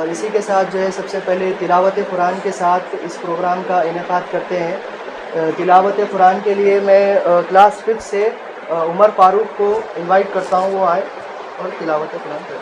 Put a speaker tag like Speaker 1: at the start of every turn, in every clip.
Speaker 1: और इसी के साथ जो है सबसे पहले तिलावत कुरान के साथ इस प्रोग्राम का इनेकाद करते हैं। तिलावत कुरान के लिए मैं क्लास 5 से उमर फारूक को इनवाइट करता हूँ, वो आए और तिलावत कुरान करें।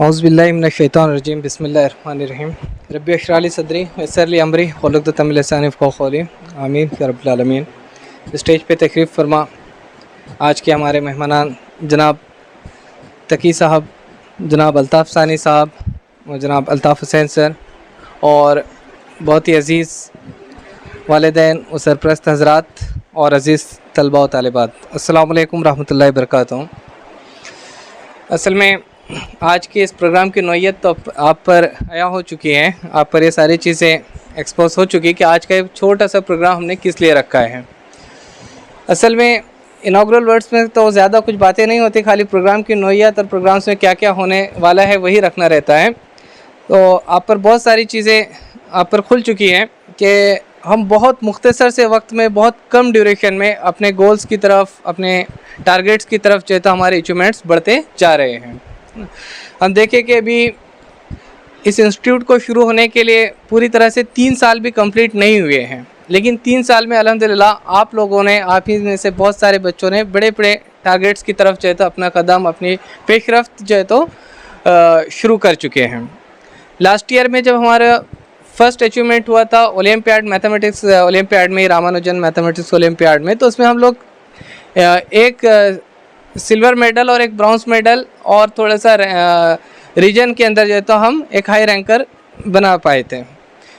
Speaker 2: औज़ुबिल्लाहिमिनश्शैतानिर्रजीम बिस्मिल्लाहिर्रहमानिर्रहीम रब्बि इश्रह ली सदरी वयस्सिर ली अमरी वहलुल उक़दतम मिन लिसानी यफ़क़हू क़ौली आमीन या रब्बिल आलमीन। स्टेज पे तशरीफ़ फरमा आज के हमारे मेहमानान जनाब तकी साहब, जनाब अल्ताफ़ सानी साहब और जनाब अल्ताफ़ हुसैन सर और बहुत ही अज़ीज़ वालिदैन व सरपरस्त हज़रात और अज़ीज़ तलबा व तालिबात, अस्सलामु अलैकुम रहमतुल्लाहि व बरकातुहू। असल में आज के इस प्रोग्राम की नौइयत तो आप पर आया हो चुकी है, आप पर ये सारी चीज़ें एक्सपोज हो चुकी कि आज का एक छोटा सा प्रोग्राम हमने किस लिए रखा है। असल में इनॉग्रल वर्ड्स में तो ज़्यादा कुछ बातें नहीं होती, खाली प्रोग्राम की नौइयत और प्रोग्राम्स में क्या क्या होने वाला है वही रखना रहता है। तो आप पर बहुत सारी चीज़ें आप पर खुल चुकी हैं कि हम बहुत मुख्तसर से वक्त में बहुत कम ड्यूरेशन में अपने गोल्स की तरफ, अपने टारगेट्स की तरफ जो है तो हमारे अचीवमेंट्स बढ़ते जा रहे हैं। हम देखें कि अभी इस इंस्टीट्यूट को शुरू होने के लिए पूरी तरह से 3 साल भी कंप्लीट नहीं हुए हैं, लेकिन 3 साल में अल्हम्दुलिल्लाह आप लोगों ने, आप ही में से बहुत सारे बच्चों ने बड़े बड़े टारगेट्स की तरफ जो है तो अपना कदम, अपनी पेशरफ्त जो है तो शुरू कर चुके हैं। लास्ट ईयर में जब हमारा फर्स्ट अचीवमेंट हुआ था ओलंपियाड, मैथमेटिक्स ओलंपियाड में, रामानुजन मैथमेटिक्स ओलंपियाड में, तो उसमें हम लोग एक सिल्वर मेडल और एक ब्रॉन्ज मेडल और थोड़ा सा रीजन के अंदर जो है तो हम एक हाई रैंकर बना पाए थे।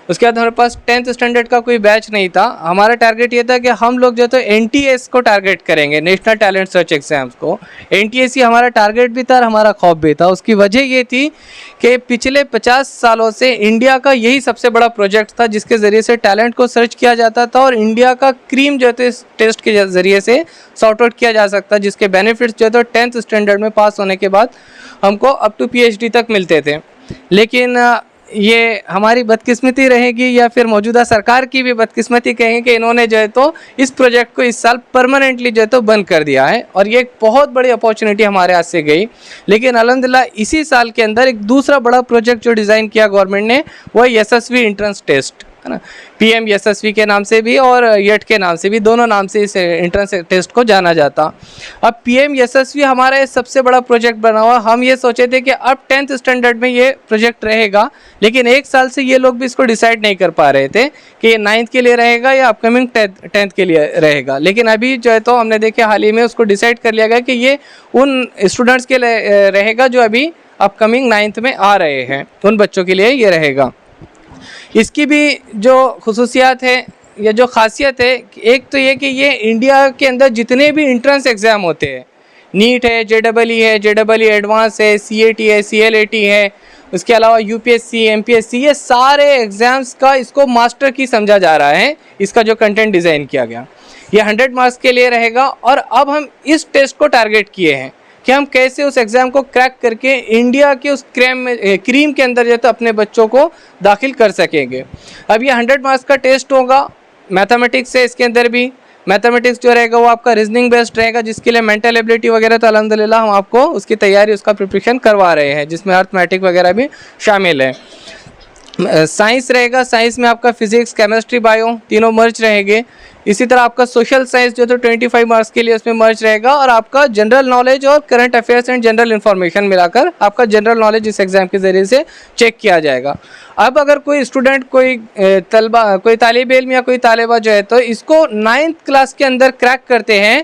Speaker 2: उसके बाद हमारे पास 10th स्टैंडर्ड का कोई बैच नहीं था। हमारा टारगेट ये था कि हम लोग जो है तो NTS को टारगेट करेंगे, नेशनल टैलेंट सर्च एग्ज़ाम्स को। NTS ही हमारा टारगेट भी था और हमारा खौफ भी था। उसकी वजह ये थी कि पिछले 50 सालों से इंडिया का यही सबसे बड़ा प्रोजेक्ट था जिसके ज़रिए से टैलेंट को सर्च किया जाता था और इंडिया का क्रीम जो है तो इस टेस्ट के ज़रिए से सॉर्ट आउट किया जा सकता, जिसके बेनिफिट्स जो है तो 10th स्टैंडर्ड में पास होने के बाद हमको अप टू PhD तक मिलते थे। लेकिन ये हमारी बदकिस्मती रहेगी या फिर मौजूदा सरकार की भी बदकिस्मती कहेंगे कि इन्होंने जो है तो इस प्रोजेक्ट को इस साल परमानेंटली जो है तो बंद कर दिया है और ये एक बहुत बड़ी अपॉर्चुनिटी हमारे हाथ से गई। लेकिन अल्हम्दुलिल्लाह इसी साल के अंदर एक दूसरा बड़ा प्रोजेक्ट जो डिज़ाइन किया गवर्नमेंट ने, वो है यशस्वी एंट्रेंस टेस्ट, है ना। PM यशस्वी के नाम से भी और YET के नाम से भी, दोनों नाम से इस एंट्रेंस टेस्ट को जाना जाता। अब PM यशस्वी हमारा ये सबसे बड़ा प्रोजेक्ट बना हुआ। हम ये सोचे थे कि अब 10th स्टैंडर्ड में ये प्रोजेक्ट रहेगा, लेकिन 1 साल से ये लोग भी इसको डिसाइड नहीं कर पा रहे थे कि ये 9th के लिए रहेगा या अपकमिंग 10th के लिए रहेगा। लेकिन अभी जो है तो हमने देखे हाल ही में उसको डिसाइड कर लिया गया कि ये उन स्टूडेंट्स के लिए रहेगा जो अभी अपकमिंग 9th में आ रहे हैं, उन बच्चों के लिए ये रहेगा। इसकी भी जो खुसूसियात है या जो खासियत है, एक तो ये कि ये इंडिया के अंदर जितने भी इंट्रेंस एग्ज़ाम होते हैं, नीट है, JEE है, JEE एडवांस है, CAT है, CLAT है, उसके अलावा UPSC, MPSC, ये सारे एग्ज़ाम्स का इसको मास्टर की समझा जा रहा है। इसका जो कंटेंट डिज़ाइन किया गया ये 100 मार्क्स के लिए रहेगा और अब हम इस टेस्ट को टारगेट किए हैं कि हम कैसे उस एग्ज़ाम को क्रैक करके इंडिया के उस क्रीम के अंदर जो तो अपने बच्चों को दाखिल कर सकेंगे। अब ये 100 मार्क्स का टेस्ट होगा, मैथमेटिक्स है, इसके अंदर भी मैथमेटिक्स जो रहेगा वो आपका रीजनिंग बेस्ड रहेगा, जिसके लिए मेंटल एबिलिटी वगैरह तो अल्हम्दुलिल्लाह हम आपको उसकी तैयारी, उसका प्रिपरेशन करवा रहे हैं, जिसमें अर्थमेटिक वगैरह भी शामिल है। साइंस रहेगा, साइंस में आपका फिजिक्स, केमिस्ट्री, बायो तीनों मर्ज रहेंगे। इसी तरह आपका सोशल साइंस जो तो 25 मार्क्स के लिए उसमें मर्ज रहेगा और आपका जनरल नॉलेज और current affairs and general information मिलाकर आपका जनरल नॉलेज इस एग्ज़ाम के ज़रिए से चेक किया जाएगा। अब अगर कोई स्टूडेंट, कोई तालिब इल्म या कोई तालिबा जो है तो इसको 9th क्लास के अंदर क्रैक करते हैं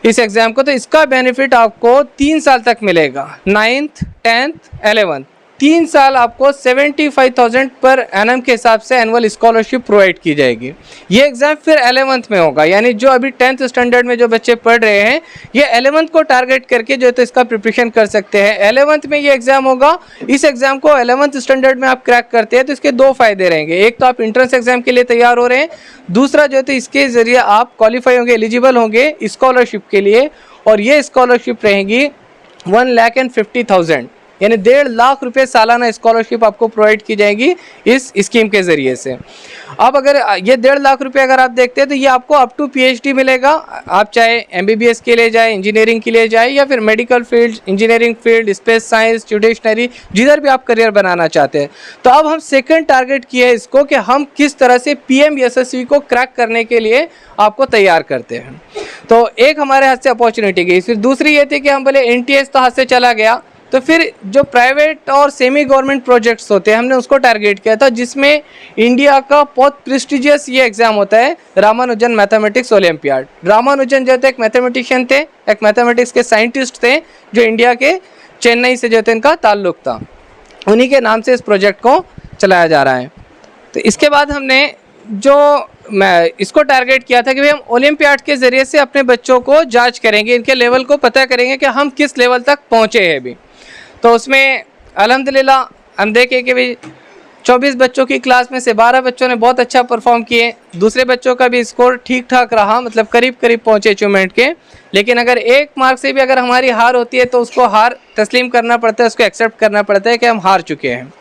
Speaker 2: इस एग्ज़ाम को, तो इसका बेनिफिट आपको 3 साल तक मिलेगा। 9th, 10th, 11th 3 साल आपको 75,000 पर एनम के हिसाब से एनुअल स्कॉलरशिप प्रोवाइड की जाएगी। ये एग्ज़ाम फिर 11th में होगा, यानी जो अभी 10th स्टैंडर्ड में जो बच्चे पढ़ रहे हैं ये 11th को टारगेट करके जो है तो इसका प्रिपरेशन कर सकते हैं। 11th में ये एग्ज़ाम होगा। इस एग्ज़ाम को 11th स्टैंडर्ड में आप क्रैक करते हैं तो इसके 2 फ़ायदे रहेंगे। एक तो आप इंट्रेंस एग्ज़ाम के लिए तैयार हो रहे हैं, दूसरा जो है तो इसके ज़रिए आप क्वालिफाई होंगे, एलिजिबल होंगे स्कॉलरशिप के लिए, और ये स्कॉलरशिप रहेंगी 1,50,000 यानी 1.5 लाख रुपए सालाना स्कॉलरशिप आपको प्रोवाइड की जाएगी इस स्कीम के ज़रिए से। अब अगर ये 1.5 लाख रुपए अगर आप देखते हैं तो ये आपको अप टू PhD मिलेगा। आप चाहे MBBS के लिए जाए, इंजीनियरिंग के लिए जाए, या फिर medical field, engineering field, space science, judiciary, जिधर भी आप करियर बनाना चाहते हैं। तो अब हम सेकंड टारगेट किया है इसको कि हम किस तरह से PM SSV को क्रैक करने के लिए आपको तैयार करते हैं। तो एक हमारे हाथ से अपॉर्चुनिटी गई। फिर दूसरी ये थी कि हम बोले NTS तो हाथ से चला गया, तो फिर जो प्राइवेट और सेमी गवर्नमेंट प्रोजेक्ट्स होते हैं हमने उसको टारगेट किया था, जिसमें इंडिया का बहुत प्रेस्टिजियस ये एग्ज़ाम होता है, रामानुजन मैथमेटिक्स ओलंपियाड। रामानुजन जो थे एक मैथमेटिशियन थे, एक मैथमेटिक्स के साइंटिस्ट थे जो इंडिया के चेन्नई से जो थे इनका ताल्लुक़ था। उन्हीं के नाम से इस प्रोजेक्ट को चलाया जा रहा है। तो इसके बाद हमने जो मैं इसको टारगेट किया था कि भाई हम ओलंपियाड के ज़रिए से अपने बच्चों को जांच करेंगे, इनके लेवल को पता करेंगे कि हम किस लेवल तक पहुँचे हैं अभी। तो उसमें अल्हम्दुलिल्लाह हम देखें कि भाई 24 बच्चों की क्लास में से 12 बच्चों ने बहुत अच्छा परफॉर्म किए, दूसरे बच्चों का भी स्कोर ठीक ठाक रहा, मतलब करीब करीब पहुँचे अचीवमेंट के। लेकिन अगर 1 मार्क से भी अगर हमारी हार होती है तो उसको हार तस्लीम करना पड़ता है, उसको एक्सेप्ट करना पड़ता है कि हम हार चुके हैं।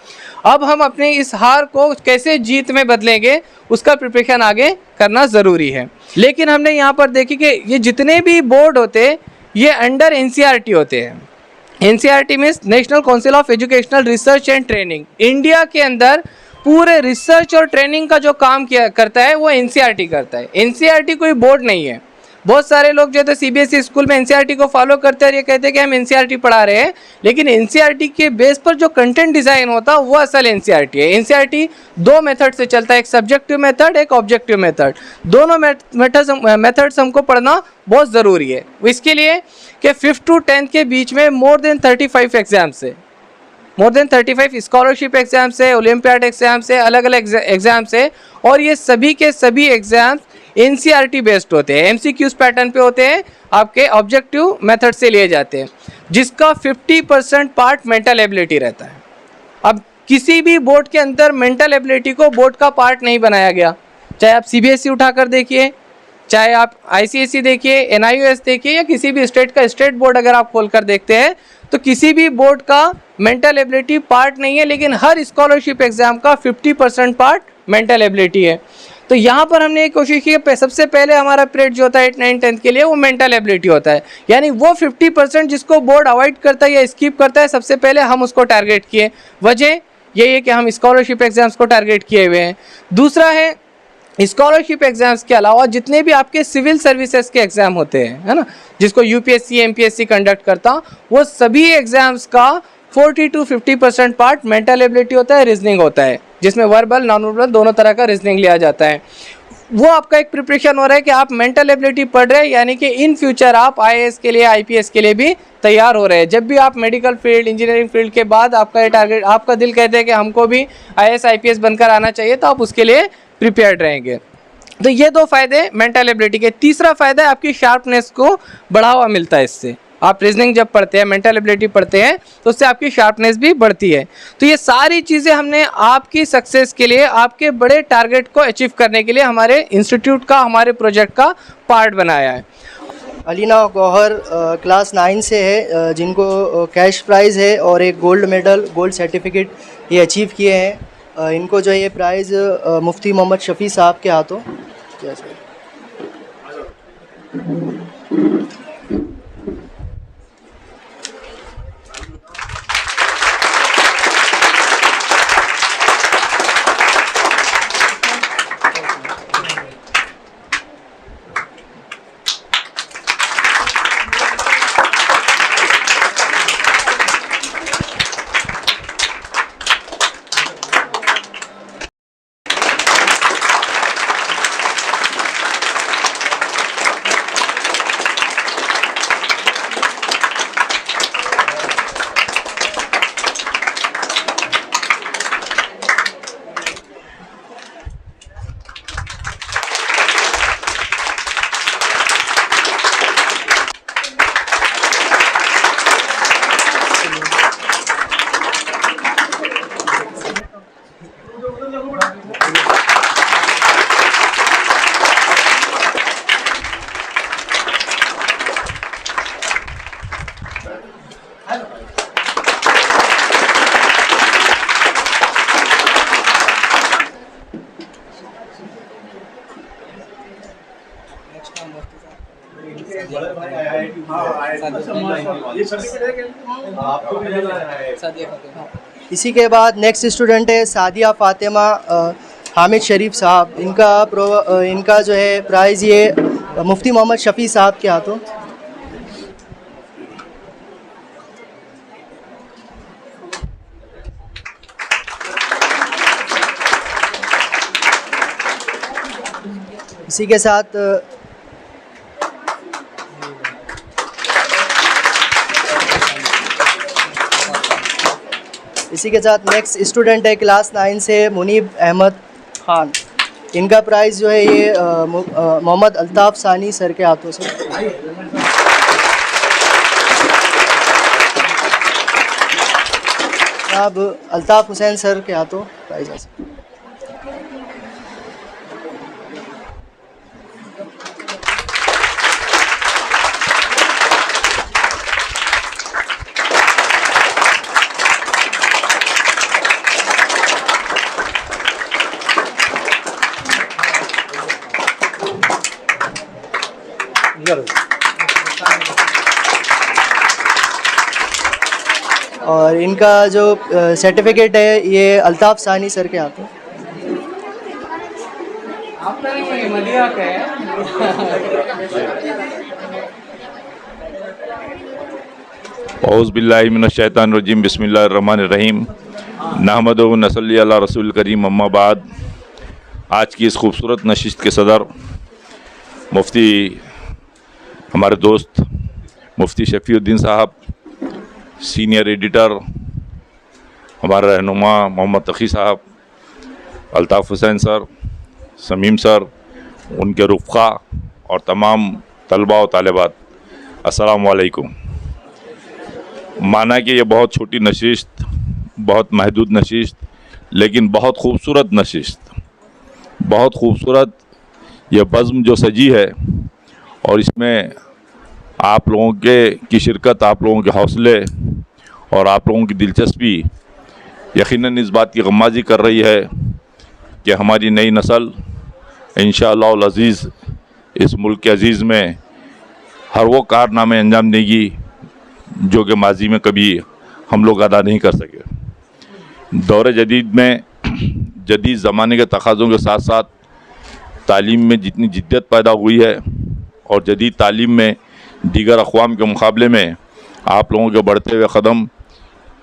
Speaker 2: अब हम अपने इस हार को कैसे जीत में बदलेंगे उसका प्रिपरेशन आगे करना ज़रूरी है। लेकिन हमने यहाँ पर देखी कि ये जितने भी बोर्ड होते हैं ये अंडर NCERT होते हैं। NCERT means national council of educational research and training. India के अंदर पूरे रिसर्च और ट्रेनिंग का जो काम किया करता है वो NCERT करता है। NCERT कोई बोर्ड नहीं है। बहुत सारे लोग जो है CBSE स्कूल में NCERT को फॉलो करते हैं और ये कहते हैं कि हम NCERT पढ़ा रहे हैं, लेकिन NCERT के बेस पर जो कंटेंट डिज़ाइन होता है वो असल NCERT है। NCERT 2 मेथड से चलता है, एक सब्जेक्टिव मेथड, एक ऑब्जेक्टिव मेथड। दोनों मेथड्स हमको पढ़ना बहुत ज़रूरी है। इसके लिए कि 5th to 10th के बीच में मोर देन 35 एग्ज़ाम्स है, मोर देन 35 स्कॉलरशिप एग्ज़ाम्स है, ओलंपियाड एग्ज़ाम्स है, अलग अलग एग्ज़ाम्स है, और ये सभी के सभी एग्ज़ाम्स NCERT बेस्ड होते हैं, MCQs पैटर्न पे होते हैं, आपके ऑब्जेक्टिव मेथड से लिए जाते हैं, जिसका 50% पार्ट मेंटल एबिलिटी रहता है। अब किसी भी बोर्ड के अंदर मेंटल एबिलिटी को बोर्ड का पार्ट नहीं बनाया गया, चाहे आप CBSE उठाकर देखिए, चाहे आप ICSE देखिए, NIOS देखिए, या किसी भी स्टेट का स्टेट बोर्ड अगर आप खोलकर देखते हैं तो किसी भी बोर्ड का मेंटल एबिलिटी पार्ट नहीं है, लेकिन हर स्कॉलरशिप एग्ज़ाम का 50% पार्ट मेंटल एबिलिटी है। तो यहाँ पर हमने एक कोशिश की कि सबसे पहले हमारा पीरियड जो होता है 8, 9, 10 के लिए वो मेंटल एबिलिटी होता है, यानी वो 50% जिसको बोर्ड अवॉइड करता है या स्किप करता है, सबसे पहले हम उसको टारगेट किए। वजह यही है कि हम स्कॉलरशिप एग्ज़ाम्स को टारगेट किए हुए हैं। दूसरा है स्कॉलरशिप एग्ज़ाम्स के अलावा जितने भी आपके सिविल सर्विसेज के एग्ज़ाम होते हैं, है ना, जिसको UPSC MPSC कंडक्ट करता, वो सभी एग्ज़ाम्स का 40 to 50% पार्ट मेंटल एबिलिटी होता है, रीजनिंग होता है, जिसमें वर्बल नॉन वर्बल दोनों तरह का रीजनिंग लिया जाता है। वो आपका एक प्रिपरेशन हो रहा है कि आप मेंटल एबिलिटी पढ़ रहे हैं, यानी कि इन फ्यूचर आप IAS के लिए, IPS के लिए भी तैयार हो रहे हैं। जब भी आप मेडिकल फील्ड, इंजीनियरिंग फील्ड के बाद आपका ये टारगेट, आपका दिल कहते हैं कि हमको भी IAS IPS बनकर आना चाहिए, तो आप उसके लिए प्रिपेयर्ड रहेंगे। तो ये 2 फ़ायदे मेंटल एबिलिटी के। तीसरा फ़ायदा है आपकी शार्पनेस को बढ़ावा मिलता है इससे। आप रीजनिंग जब पढ़ते हैं, मेंटल एबिलिटी पढ़ते हैं, तो उससे आपकी शार्पनेस भी बढ़ती है। तो ये सारी चीज़ें हमने आपकी सक्सेस के लिए, आपके बड़े टारगेट को अचीव करने के लिए हमारे इंस्टीट्यूट का, हमारे प्रोजेक्ट का पार्ट बनाया है।
Speaker 1: अलीना गौहर क्लास 9 से है, जिनको कैश प्राइज़ है और एक गोल्ड मेडल, गोल्ड सर्टिफिकेट ये अचीव किए हैं। इनको जो ये प्राइज़ मुफ्ती मोहम्मद शफ़ी साहब के हाथों इसी के बाद नेक्स्ट स्टूडेंट है सादिया फ़ातिमा हामिद शरीफ साहब। इनका जो है प्राइज़ ये मुफ्ती मोहम्मद शफ़ी साहब के हाथों। इसी के साथ नेक्स्ट स्टूडेंट है क्लास 9 से मुनीब अहमद ख़ान। इनका प्राइज़ जो है ये मोहम्मद अल्ताफ़ सानी सर के हाथों से। अब अल्ताफ़ हुसैन सर के हाथों प्राइज़ हासिल। और इनका जो सर्टिफिकेट है ये अल्ताफ़ सानी सर के हाथों।
Speaker 3: औज़ु बिल्लाहि मिनश शैतानिर रजीम बिस्मिल्लाहिर रहमानिर रहीम नहमदुहु व नसल्ली अला रसूलिल करीम अम्मा बाद। आज की इस खूबसूरत नशिस्त के सदर मुफ्ती हमारे दोस्त मुफ्ती शफ़ीउद्दीन साहब, सीनियर एडिटर हमारे रहनुमा मोहम्मद तक़ी साहब, अल्ताफ़ हुसैन सर, समीम सर, उनके रुफ़क़ा और तमाम तलबा और तालिबात, अस्सलामु अलैकुम। माना कि ये बहुत छोटी नशिस्त, बहुत महदूद नशिस्त, लेकिन बहुत खूबसूरत नशिस्त, बहुत खूबसूरत ये बज़्म जो सजी है और इसमें आप लोगों की शिरकत, आप लोगों के हौसले और आप लोगों की दिलचस्पी यकीनन इस बात की गम्माज़ी कर रही है कि हमारी नई नस्ल इंशाअल्लाह अज़ीज़ इस मुल्क के अज़ीज़ में हर वो कारनामे अंजाम देगी जो कि माजी में कभी हम लोग अदा नहीं कर सके। दौर जदीद में जदीद ज़माने के तकाज़ों के साथ साथ तालीम में जितनी जिद्दत पैदा हुई है और जदीद तालीम में दीगर अक़वाम के मुकाबले में आप लोगों के बढ़ते हुए क़दम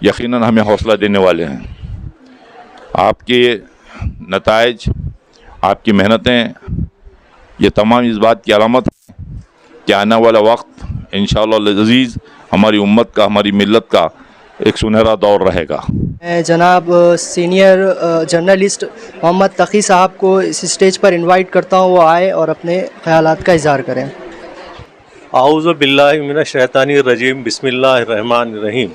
Speaker 3: यकीनन हमें हौसला देने वाले हैं। आपके नताइज, आपकी मेहनतें, ये तमाम इस बात की अलामत है कि आने वाला वक्त इंशाअल्लाह अज़ीज़ हमारी उम्मत का, हमारी मिल्लत का एक सुनहरा दौर रहेगा।
Speaker 1: जनाब सीनियर जर्नलिस्ट मोहम्मद तक़ी साहब को इस स्टेज पर इनवाइट करता हूँ, वो आए और अपने ख़यालात का इज़हार करें।
Speaker 4: आऊज़ु बिल्लाहि मिनश शैतानिर रजीम बिस्मिल्लाहिर रहमानिर रहीम।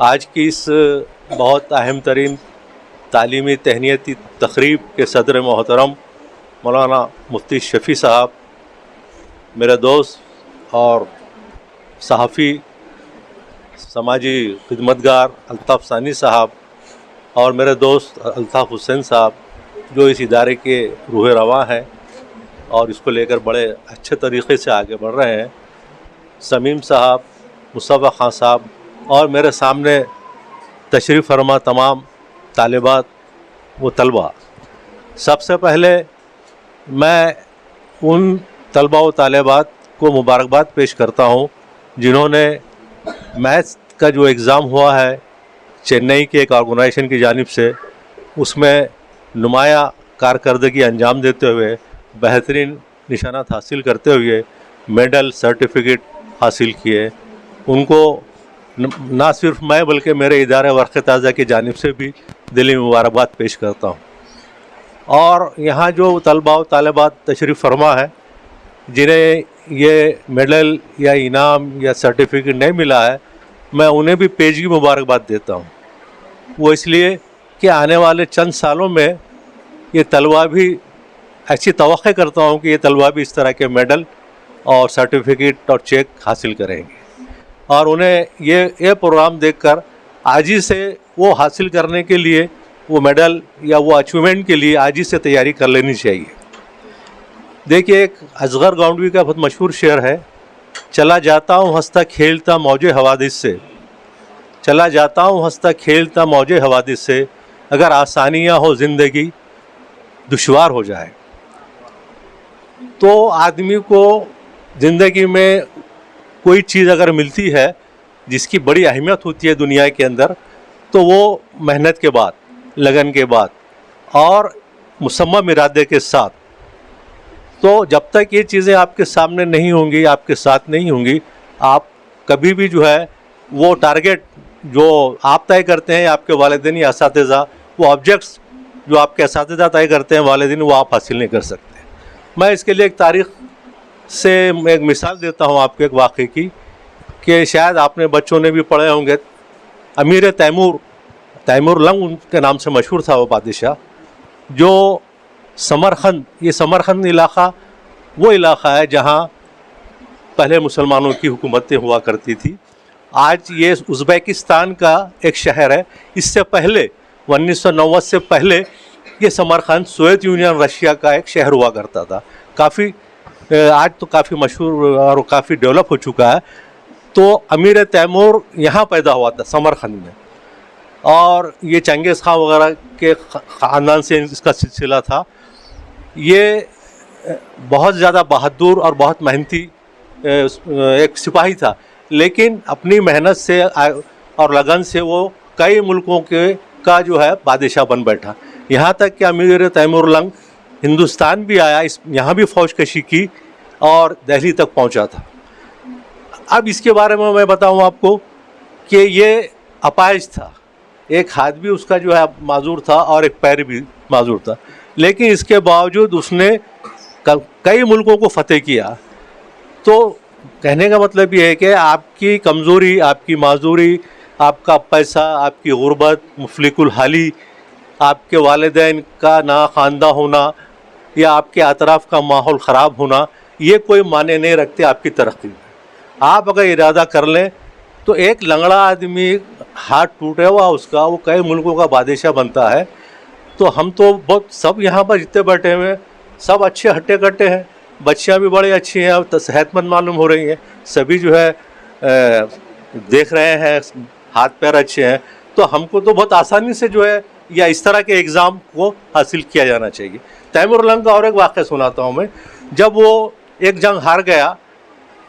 Speaker 4: आज की इस बहुत अहम तरीन तालीमी तहनीती तक़रीब के सदर मोहतरम मौलाना मुफ्ती शफ़ी साहब, मेरे दोस्त और सहाफ़ी समाजी खिदमतगार अल्ताफ़ सानी साहब और मेरे दोस्त अल्ताफ़ हुसैन साहब जो इस इदारे के रूह रवां हैं और इसको लेकर बड़े अच्छे तरीक़े से आगे बढ़ रहे हैं, समीम साहब, मुस्तफ़ा ख़ान साहब और मेरे सामने तशरीफ़ फरमा तमाम तालिबात व तलबा। सबसे पहले मैं उन तलबा व तालिबात को मुबारकबाद पेश करता हूँ जिन्होंने मैथ्स का जो एग्ज़ाम हुआ है चेन्नई के एक ऑर्गेनाइजेशन की जानिब से, उसमें नुमाया कारकर्दगी अंजाम देते हुए बेहतरीन निशानात हासिल करते हुए मेडल, सर्टिफिकेट हासिल किए। उनको ना सिर्फ मैं बल्कि मेरे इदारे वर्क़ ताज़ा की जानिब से भी दिली मुबारकबाद पेश करता हूँ। और यहाँ जो तलबा व तालिबात तशरीफ़ फरमा है जिन्हें ये मेडल या इनाम या सर्टिफिकेट नहीं मिला है, मैं उन्हें भी पेशगी मुबारकबाद देता हूँ। वो इसलिए कि आने वाले चंद सालों में ये तलबा भी ऐसी तवक्को करता हूँ कि ये तलबा भी इस तरह के मेडल और सर्टिफिकेट और चेक हासिल करेंगे और उन्हें ये प्रोग्राम देखकर आज ही से वो हासिल करने के लिए, वो मेडल या वो अचीवमेंट के लिए आज ही से तैयारी कर लेनी चाहिए। देखिए, एक असगर गाउंडवी का बहुत मशहूर शेर है चला जाता हूँ हंसता खेलता मौजे हवादिस से, चला जाता हूँ हंसता खेलता मौजे हवादिस से, अगर आसानियाँ हो ज़िंदगी दुश्वार हो जाए। तो आदमी को ज़िंदगी में कोई चीज़ अगर मिलती है जिसकी बड़ी अहमियत होती है दुनिया के अंदर, तो वो मेहनत के बाद, लगन के बाद और मुसम्मम इरादे के साथ। तो जब तक ये चीज़ें आपके सामने नहीं होंगी, आपके साथ नहीं होंगी, आप कभी भी जो है वो टारगेट जो आप तय करते हैं, आपके वालिदैन या असातिज़ा, वो ऑब्जेक्ट्स जो आपके असातिज़ा तय करते हैं वालिदैन, वो आप हासिल नहीं कर सकते। मैं इसके लिए एक तारीख़ से एक मिसाल देता हूँ आपको, एक वाक़े की, कि शायद आपने बच्चों ने भी पढ़े होंगे। अमीर तैमूर लंग उनके नाम से मशहूर था वो बादशाह, जो समरखंद, ये समरखंद इलाक़ा वो इलाक़ा है जहाँ पहले मुसलमानों की हुकूमतें हुआ करती थी। आज ये उज़्बेकिस्तान का एक शहर है। इससे पहले 1990 से पहले ये समरखंद सोवियत यूनियन रशिया का एक शहर हुआ करता था। काफ़ी आज तो काफ़ी मशहूर और काफ़ी डेवलप हो चुका है। तो अमीर तैमूर यहाँ पैदा हुआ था समरखंद में, और ये चंगेज़ खान वगैरह के ख़ानदान से इसका सिलसिला था। ये बहुत ज़्यादा बहादुर और बहुत मेहनती एक सिपाही था, लेकिन अपनी मेहनत से और लगन से वो कई मुल्कों का जो है बादशाह बन बैठा। यहाँ तक कि अमीर तैमूर लंग हिंदुस्तान भी आया, यहाँ भी फौजकशी की और दिल्ली तक पहुँचा था। अब इसके बारे में मैं बताऊँ आपको कि ये अपाहिज था, एक हाथ भी उसका जो है माजूर था और एक पैर भी माजूर था, लेकिन इसके बावजूद उसने कई मुल्कों को फतेह किया। तो कहने का मतलब ये है कि आपकी कमज़ोरी, आपकी माजूरी, आपका पैसा, आपकी गुर्बत, मुफलिकुल हाली, आपके वालिदैन का ना ख़ानदा होना या आपके अतराफ़ का माहौल ख़राब होना, ये कोई माने नहीं रखते आपकी तरक्की में। आप अगर इरादा कर लें तो एक लंगड़ा आदमी, हाथ टूटे हुआ उसका, वो कई मुल्कों का बादशाह बनता है। तो हम तो बहुत सब यहाँ पर जितने बैठे हुए हैं सब अच्छे हट्टे कट्टे हैं, बच्चियाँ भी बड़ी अच्छी हैं और सेहतमंद मालूम हो रही हैं, सभी जो है देख रहे हैं हाथ पैर अच्छे हैं। तो हमको तो बहुत आसानी से जो है या इस तरह के एग्ज़ाम को हासिल किया जाना चाहिए। तैमूर लंग का और एक वाक़या सुनाता हूँ मैं। जब वो एक जंग हार गया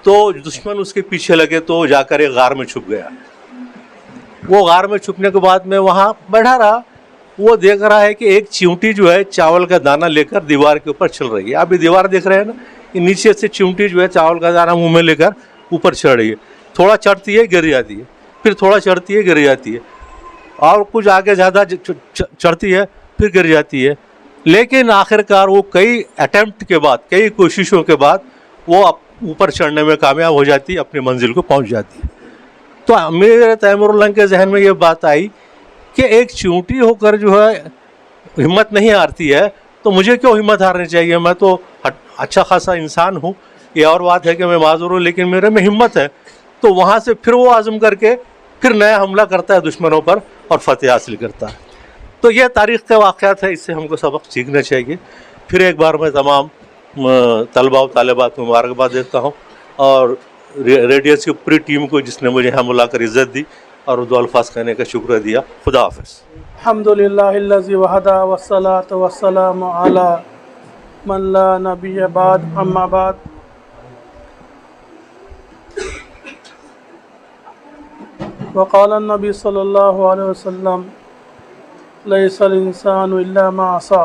Speaker 4: तो दुश्मन उसके पीछे लगे, तो जाकर एक गार में छुप गया। वो गार में छुपने के बाद में वहाँ बैठा रहा। वो देख रहा है कि एक चींटी जो है चावल का दाना लेकर दीवार के ऊपर चल रही है। आप ये दीवार देख रहे हैं ना, कि नीचे से चींटी जो है चावल का दाना मुंह में लेकर ऊपर चढ़ रही है। थोड़ा चढ़ती है गिर जाती है, फिर थोड़ा चढ़ती है गिर जाती है, और कुछ आगे ज़्यादा चढ़ती है फिर गिर जाती है। लेकिन आखिरकार वो कई अटैम्प्ट के बाद, कई कोशिशों के बाद वो ऊपर चढ़ने में कामयाब हो जाती है, अपनी मंजिल को पहुंच जाती है। तो अमीर तैमूर लंग के जहन में ये बात आई कि एक चींटी होकर जो है हिम्मत नहीं हारती है, तो मुझे क्यों हिम्मत हारनी चाहिए? मैं तो अच्छा खासा इंसान हूँ। ये और बात है कि मैं माजूर हूँ, लेकिन मेरे में हिम्मत है। तो वहाँ से फिर वो आज़म करके फिर नया हमला करता है दुश्मनों पर और फतेह हासिल करता है। तो ये तारीख़ के वाक़यात है, इससे हमको सबक सीखना चाहिए। फिर एक बार मैं तमाम तलबा व तालिबात को मुबारकबाद देता हूँ, और रेडियस की पूरी टीम को जिसने मुझे यहाँ बुलाकर इज़्ज़त दी और दो अल्फाज कहने का शुक्र दिया। खुदा हाफ़िज़।
Speaker 5: अल्हम्दुलिल्लाहिल्लज़ी वहदा वस्सलातु वस्सलामु अला मन ला नबिय्य बाद अम्मा बाद। वक़ाल नबी सल्लल्लाहु अलैहि वसल्लम लैसल इंसानु इल्ला मा असा।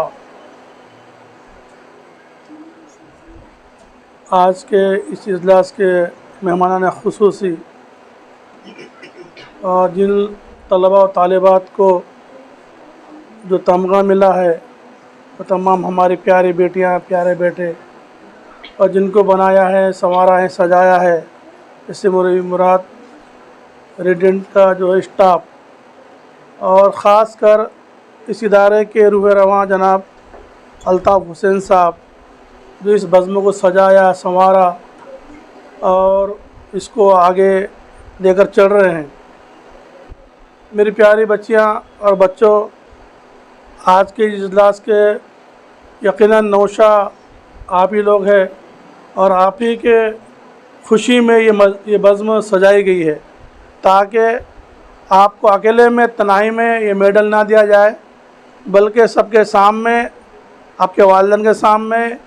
Speaker 5: आज के इस इजलास के मेहमानान खुसूसी और जिन तलबा और तालिबात को जो तमगा मिला है, वो तमाम हमारी प्यारी बेटियां, प्यारे बेटे, और जिनको बनाया है, संवारा है, सजाया है, इससे मुराद रेजिडेंट का जो है स्टाफ, और ख़ास कर इस इदारे के रूह रवां जनाब अल्ताफ़ हुसैन साहब, जो इस बज़्म को सजाया, संवारा और इसको आगे लेकर चल रहे हैं। मेरी प्यारी बच्चियां और बच्चों, आज के इजलास के यकीनन नौशा आप ही लोग हैं, और आप ही के खुशी में ये बज़्म सजाई गई है, ताकि आपको अकेले में तन्हाई में ये मेडल ना दिया जाए, बल्कि सबके सामने, आपके वालिदैन के सामने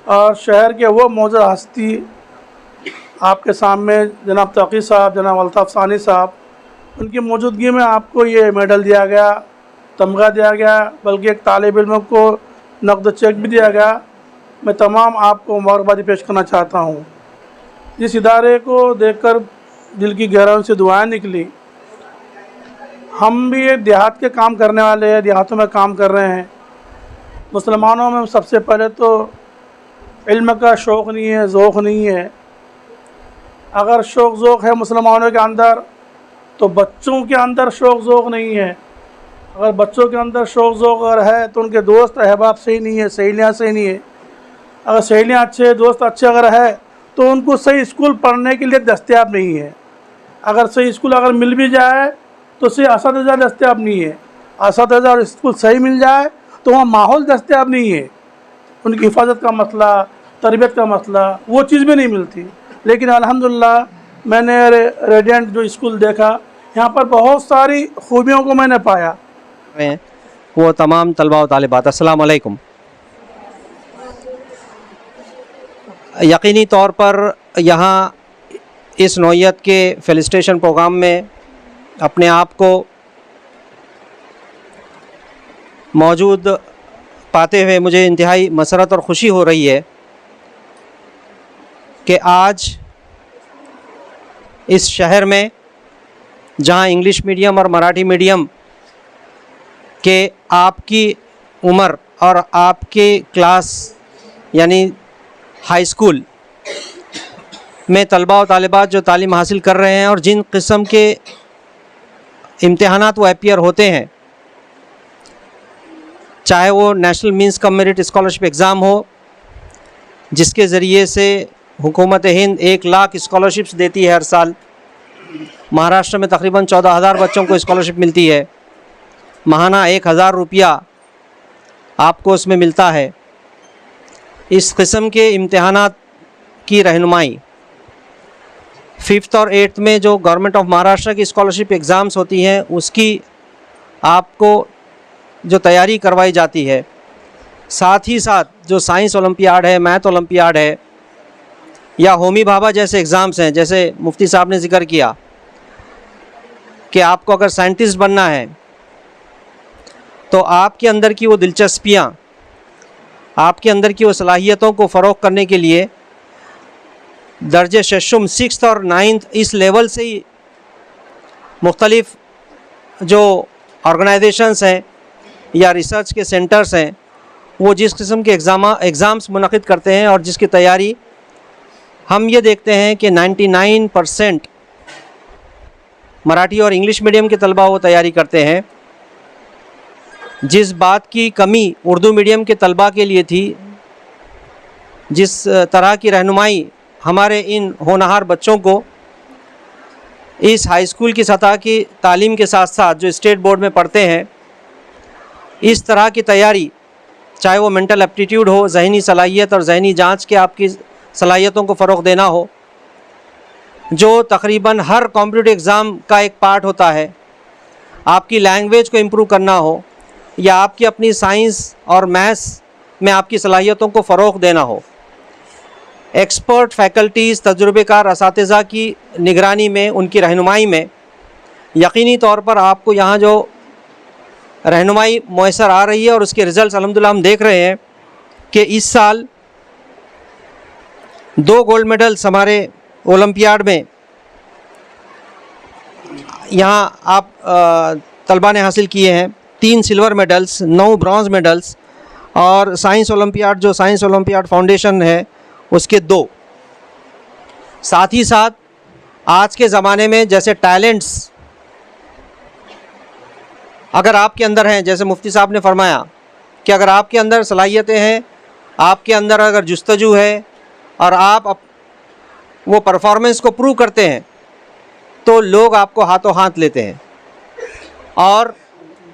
Speaker 5: और शहर के वो मौजूद हस्ती आपके सामने, जनाब तकी साहब, जनाब अल्ताफ़ सानी साहब, उनकी मौजूदगी में आपको ये मेडल दिया गया, तमगा दिया गया, बल्कि एक तालिब इल्म को नक़द चेक भी दिया गया। मैं तमाम आपको मुबारकबादी पेश करना चाहता हूँ। इस इदारे को देखकर दिल की गहराइयों से दुआएं निकली। हम भी एक देहात के काम करने वाले हैं, देहातों में काम कर रहे हैं। मुसलमानों में सबसे पहले तो इल्म का शौक़ नहीं है, ज़ौक़ नहीं है। अगर शौक़ ज़ौक़ है मुसलमानों के अंदर, तो बच्चों के अंदर शौक़ ज़ौक़ नहीं है। अगर बच्चों के अंदर शौक़ ज़ौक़ अगर है, तो उनके दोस्त अहबाब सही नहीं है, सहेलियाँ सही नहीं है। अगर सहेलियाँ अच्छे, दोस्त अच्छे अगर है, तो उनको सही स्कूल पढ़ने के लिए दस्तयाब नहीं है। अगर सही स्कूल अगर मिल भी जाए, तो सही असातिज़ा दस्तयाब नहीं है। असातिज़ा और स्कूल सही मिल जाए, तो वहाँ माहौल दस्तयाब नहीं है। उनकी हिफाजत का मसला, तरबियत का मसला, वो चीज़ भी नहीं मिलती। लेकिन अल्हम्दुलिल्लाह मैंने रेडिएंट जो स्कूल देखा, यहाँ पर बहुत सारी खूबियों को मैंने पाया।
Speaker 6: वो तमाम तलबा व तालिबात, अस्सलाम वालेकुम। यकीनी तौर पर यहाँ इस नौइयत के फेलिसिटेशन प्रोग्राम में अपने आप को मौजूद पाते हुए मुझे इंतहाई मसरत और ख़ुशी हो रही है कि आज इस शहर में, जहाँ इंग्लिश मीडियम और मराठी मीडियम के आपकी उम्र और आपके क्लास यानी हाई स्कूल में तलबा व तालिबात जो तालीम हासिल कर रहे हैं और जिन किस्म के इम्तिहानात वो अपीयर होते हैं, चाहे वो national means cum merit scholarship exam हो, जिसके ज़रिए से हुकूमत हिंद 1 लाख स्कॉलरशिप्स देती है हर साल। महाराष्ट्र में तकरीबन 14,000 बच्चों को स्कॉलरशिप मिलती है। माहाना 1,000 रुपया आपको उसमें मिलता है। इस किस्म के इम्तिहानात की रहनुमाई 5th और 8th में जो गवर्नमेंट ऑफ महाराष्ट्र की स्कॉलरशिप एग्ज़ाम्स होती हैं, उसकी आपको जो तैयारी करवाई जाती है, साथ ही साथ जो साइंस ओलंपियाड है, मैथ ओलंपियाड है, या होमी भाभा जैसे एग्ज़ाम्स हैं, जैसे मुफ्ती साहब ने ज़िक्र किया कि आपको अगर साइंटिस्ट बनना है, तो आपके अंदर की वो दिलचस्पियाँ, आपके अंदर की वो सलाहियतों को फ़रोग़ करने के लिए दर्जे शशम 6th और 9th इस लेवल से ही मुख्तलिफ़ जो ऑर्गेनाइजेशंस हैं या रिसर्च के सेंटर्स हैं, वो जिस किस्म के एग्ज़ाम्स मुनक़िद करते हैं और जिसकी तैयारी हम ये देखते हैं कि 99% मराठी और इंग्लिश मीडियम के तलबा वो तैयारी करते हैं। जिस बात की कमी उर्दू मीडियम के तलबा के लिए थी, जिस तरह की रहनुमाई हमारे इन होनहार बच्चों को इस हाई स्कूल की सतह की तालीम के साथ साथ जो स्टेट बोर्ड में पढ़ते हैं, इस तरह की तैयारी, चाहे वो मेंटल एप्टीट्यूड हो, ज़हनी सलाहियत और ज़हनी जांच के आपकी सलाहियतों को फ़रोग़ देना हो, जो तकरीबन हर कॉम्पिटिटिव एग्ज़ाम का एक पार्ट होता है, आपकी लैंग्वेज को इम्प्रूव करना हो, या आपकी अपनी साइंस और मैथ्स में आपकी सलाहियतों को फ़रोग़ देना हो, एक्सपर्ट फैकल्टीज़, तजुर्बेकार असातिज़ा की निगरानी में, उनकी रहनुमाई में यकीनी तौर पर आपको यहाँ जो रहनुमाई मैसर आ रही है और उसके रिज़ल्ट अल्हम्दुलिल्लाह हम देख रहे हैं कि इस साल 2 गोल्ड मेडल्स हमारे ओलंपियाड में यहाँ आप तलबा ने हासिल किए हैं, 3 सिल्वर मेडल्स, 9 ब्रॉन्ज़ मेडल्स, और साइंस ओलंपियाड जो साइंस ओलंपियाड फाउंडेशन है उसके 2। साथ ही साथ आज के ज़माने में जैसे टैलेंट्स अगर आपके अंदर हैं, जैसे मुफ्ती साहब ने फरमाया कि अगर आपके अंदर सलाहियतें हैं, आपके अंदर अगर जुस्तजू है और आप वो परफॉर्मेंस को प्रूव करते हैं, तो लोग आपको हाथों हाथ लेते हैं। और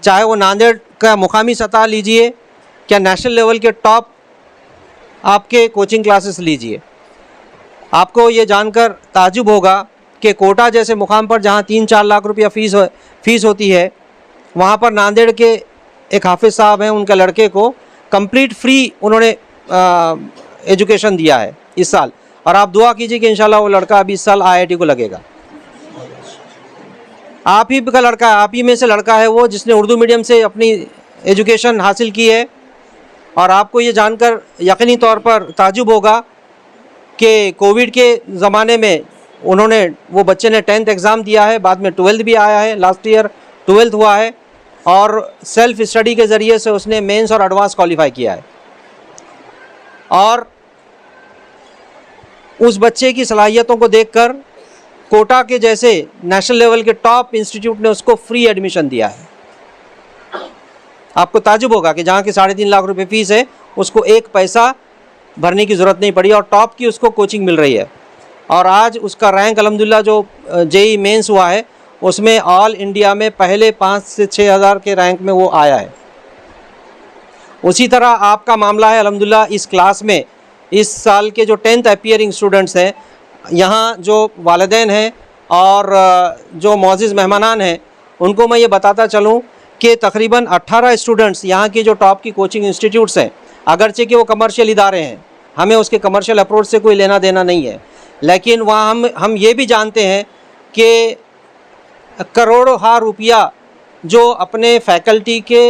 Speaker 6: चाहे वो नांदेड़ का मुकामी सतह लीजिए या नेशनल लेवल के टॉप आपके कोचिंग क्लासेस लीजिए, आपको ये जानकर ताज्जुब होगा कि कोटा जैसे मुकाम पर जहाँ 3-4 लाख रुपया फ़ीस होती है, वहाँ पर नांदेड़ के एक हाफिज़ साहब हैं, उनके लड़के को कंप्लीट फ्री उन्होंने एजुकेशन दिया है इस साल। और आप दुआ कीजिए कि इंशाल्लाह वो लड़का अभी इस साल IIT को लगेगा। आप ही का लड़का है, आप ही में से लड़का है वो जिसने उर्दू मीडियम से अपनी एजुकेशन हासिल की है। और आपको ये जानकर यकीनी तौर पर ताज्जुब होगा कि कोविड के ज़माने में वो बच्चे ने 10th एग्ज़ाम दिया है, बाद में 12th भी आया है, लास्ट ईयर 12th हुआ है, और सेल्फ स्टडी के ज़रिए से उसने मेंस और एडवांस क्वालिफाई किया है। और उस बच्चे की सलाहियतों को देखकर कोटा के जैसे नेशनल लेवल के टॉप इंस्टीट्यूट ने उसको फ्री एडमिशन दिया है। आपको ताज्जुब होगा कि जहाँ की 3.5 लाख रुपए फ़ीस है, उसको 1 पैसा भरने की ज़रूरत नहीं पड़ी और टॉप की उसको कोचिंग मिल रही है। और आज उसका रैंक अल्हम्दुलिल्लाह जो JEE मेंस हुआ है उसमें ऑल इंडिया में पहले 5 से 6 हज़ार के रैंक में वो आया है। उसी तरह आपका मामला है अल्हम्दुलिल्लाह इस क्लास में इस साल के जो 10th अपीयरिंग स्टूडेंट्स हैं, यहाँ जो वालिदैन हैं और जो मोअज़्ज़िज़ मेहमानान हैं, उनको मैं ये बताता चलूँ कि तकरीबन 18 स्टूडेंट्स यहाँ की जो टॉप की कोचिंग इंस्टीट्यूट्स हैं, अगरचे कि वो कमर्शियल इदारे हैं, हमें उसके कमर्शियल अप्रोच से कोई लेना देना नहीं है, लेकिन वहाँ हम ये भी जानते हैं कि करोड़ों हार रुपया जो अपने फैकल्टी के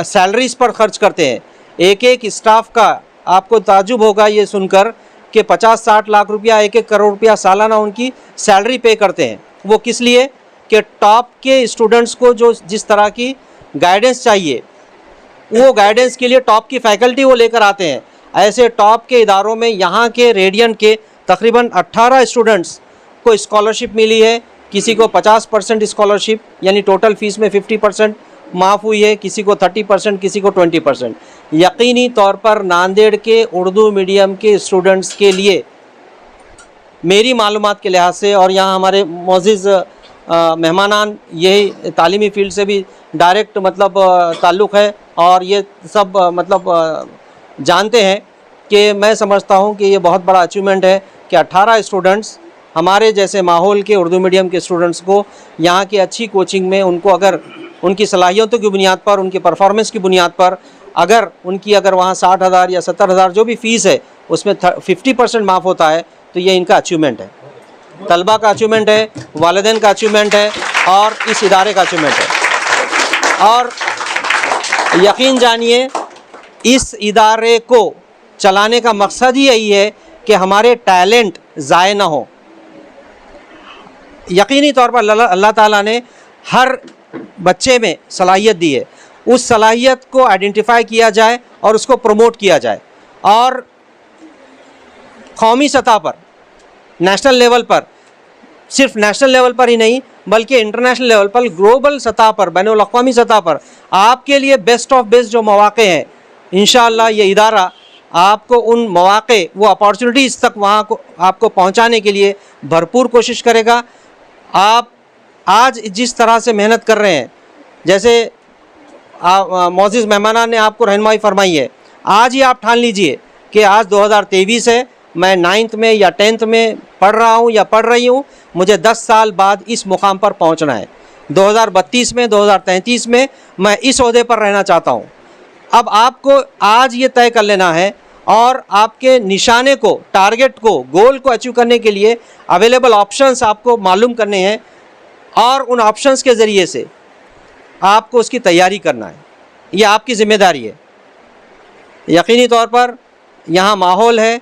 Speaker 6: सैलरीज़ पर ख़र्च करते हैं, एक स्टाफ का आपको ताज्जुब होगा ये सुनकर कि 50-60 लाख रुपया 1-1 करोड़ रुपया सालाना उनकी सैलरी पे करते हैं। वो किस लिए कि टॉप के स्टूडेंट्स को जो जिस तरह की गाइडेंस चाहिए, वो गाइडेंस के लिए टॉप की फैकल्टी वो लेकर आते हैं। ऐसे टॉप के इदारों में यहाँ के रेडियन के तकरीबन 18 स्टूडेंट्स को स्कॉलरशिप मिली है। किसी को 50% स्कॉलरशिप यानी टोटल फ़ीस में 50% माफ़ हुई है, किसी को 30%, किसी को 20%। यकीनी तौर पर नांदेड़ के उर्दू मीडियम के स्टूडेंट्स के लिए मेरी मालूमात के लिहाज से, और यहाँ हमारे मोअज़्ज़िज़ मेहमानान यही तालीमी फ़ील्ड से भी डायरेक्ट मतलब ताल्लुक़ है और ये सब मतलब जानते हैं कि मैं समझता हूँ कि ये बहुत बड़ा अचीवमेंट है कि 18 स्टूडेंट्स हमारे जैसे माहौल के उर्दू मीडियम के स्टूडेंट्स को यहाँ की अच्छी कोचिंग में उनको अगर उनकी सलाहियतों की बुनियाद पर, उनकी परफॉर्मेंस की बुनियाद पर अगर वहाँ 60,000 या 70,000 जो भी फ़ीस है उसमें 50% माफ़ होता है, तो ये इनका अचीवमेंट है, तलबा का अचीवमेंट है, वालिदैन का अचीवमेंट है और इस इदारे का अचीवमेंट है। और यकीन जानिए इस इदारे को चलाने का मकसद ही यही है कि हमारे टैलेंट ज़ाय ना हो। यकीनी तौर पर अल्लाह ताला ने हर बच्चे में सलाहियत दी है, उस सलाहियत को आइडेंटिफाई किया जाए और उसको प्रमोट किया जाए और कौमी सतह पर, नेशनल लेवल पर, सिर्फ नेशनल लेवल पर ही नहीं बल्कि इंटरनेशनल लेवल पर, ग्लोबल सतह पर, बैनुल अक़वामी सतह पर आपके लिए बेस्ट ऑफ बेस्ट जो मौक़े हैं, इंशाअल्लाह ये इदारा आपको उन मौक़े, वो अपॉर्चुनिटीज़ तक वहाँ को आपको पहुँचाने के लिए भरपूर कोशिश करेगा। आप आज जिस तरह से मेहनत कर रहे हैं, जैसे मोअज़्ज़िज़ मेहमानान ने आपको रहनुमाई फरमाई है, आज ही आप ठान लीजिए कि आज 2023 है, मैं 9th में या 10th में पढ़ रहा हूँ या पढ़ रही हूँ, मुझे 10 साल बाद इस मुकाम पर पहुँचना है, 2032 में, 2033 में मैं इस ओहदे पर रहना चाहता हूँ। अब आपको आज ये तय कर लेना है और आपके निशाने को, टारगेट को, गोल को अचीव करने के लिए अवेलेबल ऑप्शंस आपको मालूम करने हैं और उन ऑप्शंस के ज़रिए से आपको उसकी तैयारी करना है। ये आपकी ज़िम्मेदारी है। यकीनी तौर पर यहाँ माहौल है,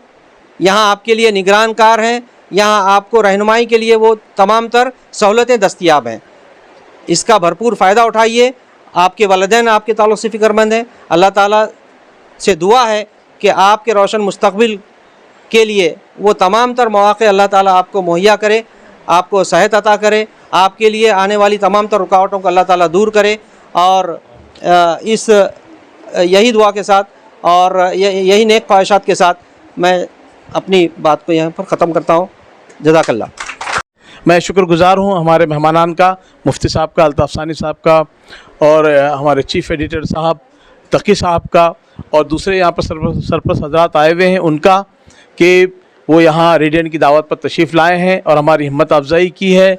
Speaker 6: यहाँ आपके लिए निगरानकार हैं, यहाँ आपको रहनुमाई के लिए वो तमाम तर सहूलतें दस्तयाब हैं। इसका भरपूर फ़ायदा उठाइए। आपके वालिदैन आपके ताल्लुक़ से फ़िक्रमंद हैं। अल्लाह ताला से दुआ है कि आपके रोशन मुस्तक़बिल के लिए वो तमाम तर मौक़े अल्लाह ताला आपको मुहैया करे, आपको सेहत अता करे, आपके लिए आने वाली तमाम तर रुकावटों को अल्लाह ताला दूर करे। और इस यही दुआ के साथ और यही नेक ख्वाहिशात के साथ मैं अपनी बात को यहाँ पर ख़त्म करता हूँ। जज़ाकल्लाह।
Speaker 7: मैं शुक्रगुज़ार हूँ हमारे मेहमानान का, मुफ्ती साहब का, अल्ताफ़ सानी साहब का, और हमारे चीफ़ एडिटर साहब तकी साहब का, और दूसरे यहाँ पर सरपरस्त हज़रात आए हुए हैं उनका, कि वो यहाँ रेडियन की दावत पर तशरीफ़ लाए हैं और हमारी हिम्मत अफजाई की है।